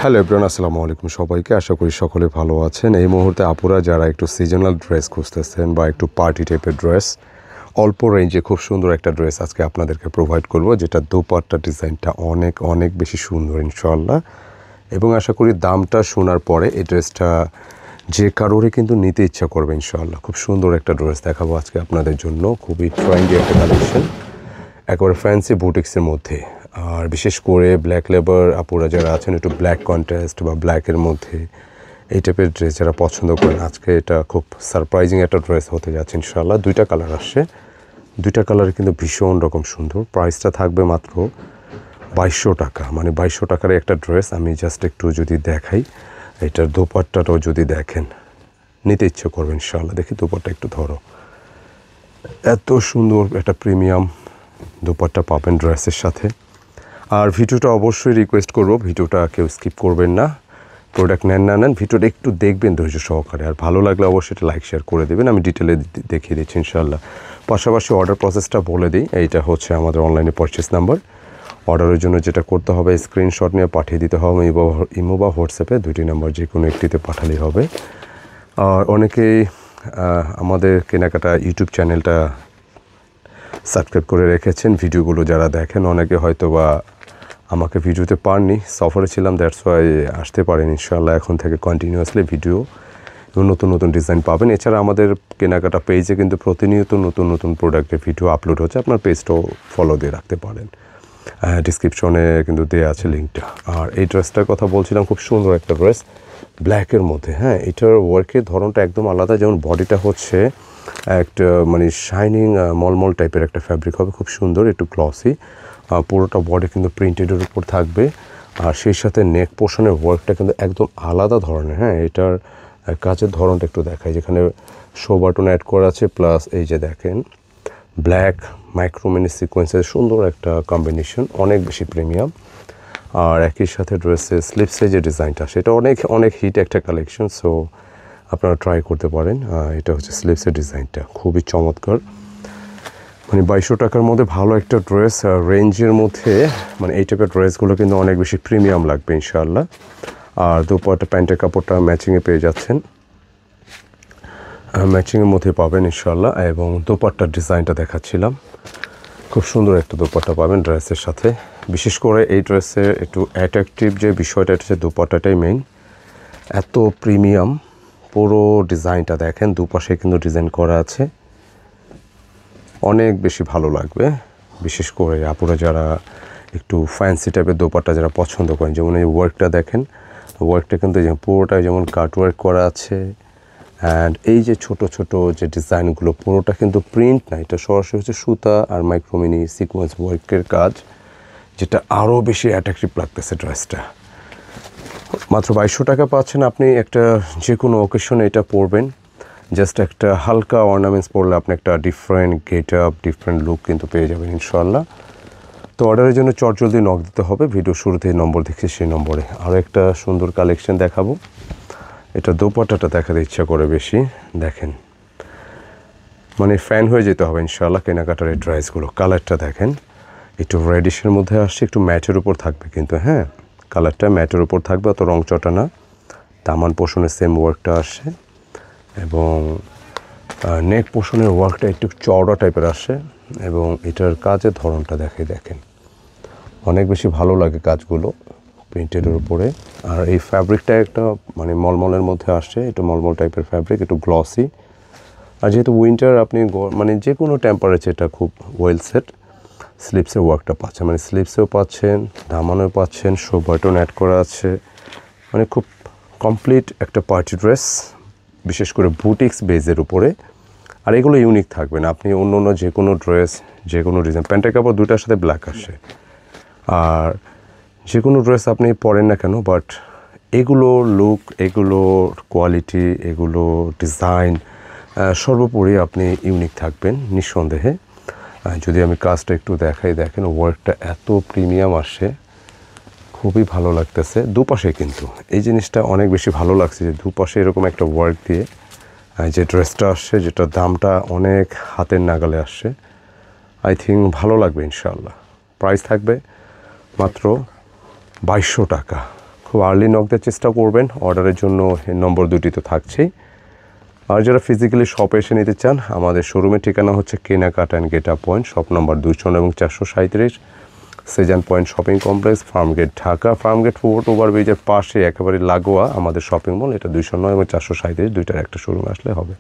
Hello everyone, আসসালামু আলাইকুম সবাইকে। আশা করি সকলে ভালো আছেন। এই মুহূর্তে আপুরা যারা একটু সিজনাল ড্রেস খুঁজতেছেন বা একটু পার্টি টাইপের ড্রেস, অল্প রেঞ্জে খুব সুন্দর একটা ড্রেস আজকে আপনাদেরকে প্রোভাইড করব, যেটা দোপাট্টা ডিজাইনটা অনেক অনেক বেশি সুন্দর ইনশাআল্লাহ। এবং আশা করি দামটা শোনার পরে এই ড্রেসটা যে কারোরই কিন্তু নিতে ইচ্ছা করবে ইনশাআল্লাহ। খুব সুন্দর একটা ড্রেস দেখাবো আজকে আপনাদের জন্য, খুবই ট্রেন্ডি একটা কালেকশন, একেবারে ফ্যান্সি বুটিক্সের মধ্যে। আর বিশেষ করে ব্ল্যাক লেবার আপুরা যারা আছেন, একটু ব্ল্যাক কন্ট্রাস্ট বা ব্ল্যাকের মধ্যে এই টাইপের ড্রেস যারা পছন্দ করেন, আজকে এটা খুব সারপ্রাইজিং একটা ড্রেস হতে যাচ্ছে ইনশাআল্লাহ। দুইটা কালার আসছে, দুইটা কালার কিন্তু ভীষণ রকম সুন্দর। প্রাইসটা থাকবে মাত্র 2200 টাকা, মানে 2200 টাকার একটা ড্রেস। আমি জাস্ট একটু যদি দেখাই, এটার দোপাট্টাটাও যদি দেখেন, নিতে ইচ্ছে করবেন ইনশাআল্লাহ। দেখি দোপাট্টা একটু ধরো, এত সুন্দর একটা প্রিমিয়াম দোপাট্টা পাবেন ড্রেসের সাথে। আর ভিডিওটা অবশ্যই রিকোয়েস্ট করবো, ভিডিওটা কেউ স্কিপ করবেন না। প্রোডাক্ট নেন না নেন, ভিডিওটা একটু দেখবেন ধৈর্য সহকারে। আর ভালো লাগলে অবশ্যই এটা লাইক শেয়ার করে দেবেন, আমি ডিটেলে দেখিয়ে দিচ্ছি ইনশাআল্লাহ। পাশাপাশি অর্ডার প্রসেসটা বলে দিই, এইটা হচ্ছে আমাদের অনলাইনে পারচেস নাম্বার। অর্ডারের জন্য যেটা করতে হবে, স্ক্রিনশট নিয়ে পাঠিয়ে দিতে হবে ইমো বা হোয়াটসঅ্যাপে, দুইটি নাম্বার যে কোনো একটিতে পাঠালেই হবে। আর অনেকেই আমাদের কেনাকাটা ইউটিউব চ্যানেলটা সাবস্ক্রাইব করে রেখেছেন, ভিডিওগুলো যারা দেখেন। অনেকে হয়তো বা আমাকে ভিডিওতে পাননি, সফরে ছিলাম, দ্যাটস ওয়াই আসতে পারেন। ইনশাআল্লাহ এখন থেকে কন্টিনিউয়াসলি ভিডিও এবং নতুন নতুন ডিজাইন পাবেন। এছাড়া আমাদের কেনাকাটা পেজে কিন্তু প্রতিনিয়ত নতুন নতুন প্রোডাক্টের ভিডিও আপলোড হচ্ছে, আপনার পেজটাও ফলো দিয়ে রাখতে পারেন। ডিসক্রিপশনে কিন্তু দেওয়া আছে লিঙ্কটা। আর এই ড্রেসটার কথা বলছিলাম, খুব সুন্দর একটা ড্রেস ব্ল্যাকের মধ্যে। হ্যাঁ, এটার ওয়ার্কের ধরনটা একদম আলাদা। যেমন বডিটা হচ্ছে একটা মানে শাইনিং মলমল টাইপের একটা ফ্যাব্রিক হবে, খুব সুন্দর, একটু গ্লসি। পুরোটা বডি কিন্তু প্রিন্টেডের উপর থাকবে। আর সেই সাথে নেক পোর্শনের ওয়ার্কটা কিন্তু একদম আলাদা ধরনের। হ্যাঁ, এটার কাজের ধরনটা একটু দেখায়, যেখানে শো বাটন অ্যাড করা আছে, প্লাস এই যে দেখেন ব্ল্যাক মাইক্রোমিনি সিকোয়েন্সের সুন্দর একটা কম্বিনেশন, অনেক বেশি প্রিমিয়াম। আর একই সাথে ড্রেসের স্লিপসে যে ডিজাইনটা, সেটা অনেক অনেক হিট একটা কালেকশন, সো আপনারা ট্রাই করতে পারেন। এটা হচ্ছে স্লিপসের ডিজাইনটা, খুবই চমৎকার। মানে 2200 টাকার মধ্যে ভালো একটা ড্রেস রেঞ্জের মধ্যে, মানে এই টাইপের ড্রেসগুলো কিন্তু অনেক বেশি প্রিমিয়াম লাগবে ইনশাআল্লাহ। আর দুপাট্টা প্যান্টের কাপড়টা ম্যাচিংয়ে পেয়ে যাচ্ছেন, ম্যাচিংয়ের মধ্যে পাবেন ইনশাআল্লাহ। এবং দোপাট্টার ডিজাইনটা দেখাচ্ছিলাম, খুব সুন্দর একটা দোপাট্টা পাবেন ড্রেসের সাথে। বিশেষ করে এই ড্রেসের একটু অ্যাট্রাকটিভ যে বিষয়টা, এটা হচ্ছে দোপাট্টাটাই মেইন। এত প্রিমিয়াম পুরো ডিজাইনটা দেখেন, দুপাশে কিন্তু ডিজাইন করা আছে, অনেক বেশি ভালো লাগবে। বিশেষ করে আপুরা যারা একটু ফ্যান্সি টাইপের দোপাট্টা যারা পছন্দ করেন, যেমন এই ওয়ার্কটা দেখেন, ওয়ার্কটা কিন্তু পুরোটাই যেমন কাট ওয়ার্ক করা আছে। অ্যান্ড এই যে ছোট ছোট যে ডিজাইনগুলো, পুরোটা কিন্তু প্রিন্ট না, এটা সরাসরি হচ্ছে সুতা আর মাইক্রোমিনি সিকোয়েন্স ওয়ার্কের কাজ, যেটা আরও বেশি অ্যাট্রাকটিভ লাগতেছে ড্রেসটা। মাত্র 2200 টাকা পাচ্ছেন আপনি। একটা যে কোনো অকেশনে এটা পরবেন, জাস্ট একটা হালকা অর্নামেন্টস পরলে আপনি একটা different get up, different look কিন্তু পেয়ে যাবেন ইনশাআল্লাহ। তো অর্ডারের জন্য চটজলদি নক দিতে হবে, ভিডিও শুরুতেই নম্বর দেখছি সেই নম্বরে। আরও একটা সুন্দর কালেকশন দেখাবো, এটা দোপাট্টাটা দেখাতে ইচ্ছা করে বেশি। দেখেন, মানে ফ্যান হয়ে যেতে হবে ইনশাআল্লাহ কেনাকাটার এই ড্রেসগুলো। কালারটা দেখেন, একটু রেডিশের মধ্যে আসছে, একটু ম্যাটের উপর থাকবে কিন্তু। হ্যাঁ, কালারটা ম্যাটের উপর থাকবে, অত রং চটা না। দামান পোর্শনের সেম ওয়ার্কটা আসে, এবং নেক পোর্শনের ওয়ার্কটা একটু চওড়া টাইপের আসে। এবং এটার কাজের ধরনটা দেখেন, অনেক বেশি ভালো লাগে কাজগুলো প্রিন্টেডের উপরে। আর এই ফ্যাব্রিকটা একটা মানে মলমলের মধ্যে আসছে, একটু মলমল টাইপের ফ্যাব্রিক, একটু গ্লসি। আর যেহেতু উইন্টার, আপনি মানে যে কোনো টেম্পারেচারটা খুব ওয়েল সেট। স্লিপসের ওয়ার্কটা পাচ্ছেন, মানে স্লিপসেও পাচ্ছেন, দামানেও পাচ্ছেন, শো বাটন অ্যাড করা আছে, মানে খুব কমপ্লিট একটা পার্টি ড্রেস, বিশেষ করে বুটিক্স বেজের উপরে। আর এগুলো ইউনিক থাকবে না, আপনি অন্য অন্য যে কোনো ড্রেস, যে কোনো ডিজাইন, প্যান্টের কাপড় দুটার সাথে ব্ল্যাক আসে, আর যে কোনো ড্রেস আপনি পরেন না কেন, বাট এগুলো লুক, এগুলো কোয়ালিটি, এগুলো ডিজাইন, সর্বোপরি আপনি ইউনিক থাকবেন নিঃসন্দেহে। যদি আমি কাজটা একটু দেখাই, দেখেন ওয়ার্কটা এত প্রিমিয়াম আসে, খুবই ভালো লাগতেছে। দুপাশে কিন্তু এই জিনিসটা অনেক বেশি ভালো লাগছে, যে দুপাশে এরকম একটা ওয়ার্ক দিয়ে যে ড্রেসটা আসছে, যেটা দামটা অনেক হাতের নাগালে আসছে। আই থিঙ্ক ভালো লাগবে ইনশাআল্লাহ। প্রাইস থাকবে মাত্র 2200 টাকা। খুব আর্লি নক দেওয়ার চেষ্টা করবেন। অর্ডারের জন্য নম্বর দুটি তো থাকছেই। আর যারা ফিজিক্যালি শপে এসে নিতে চান, আমাদের শোরুমের ঠিকানা হচ্ছে Kenakata and get up point, shop number 200 এবং 437, Sezan point shopping complex, Farmgate, Dhaka. Farmgate foot ওভারব্রিজের পাশে একেবারে লাগোয়া আমাদের শপিং মল। এটা 209 এবং 437 দুইটার একটা শোরুমে আসলে হবে।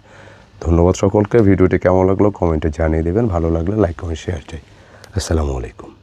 ধন্যবাদ সকলকে। ভিডিওটি কেমন লাগলো কমেন্টে জানিয়ে দেবেন। ভালো লাগলে লাইক কমেন্ট শেয়ার চাই। আসসালামু আলাইকুম।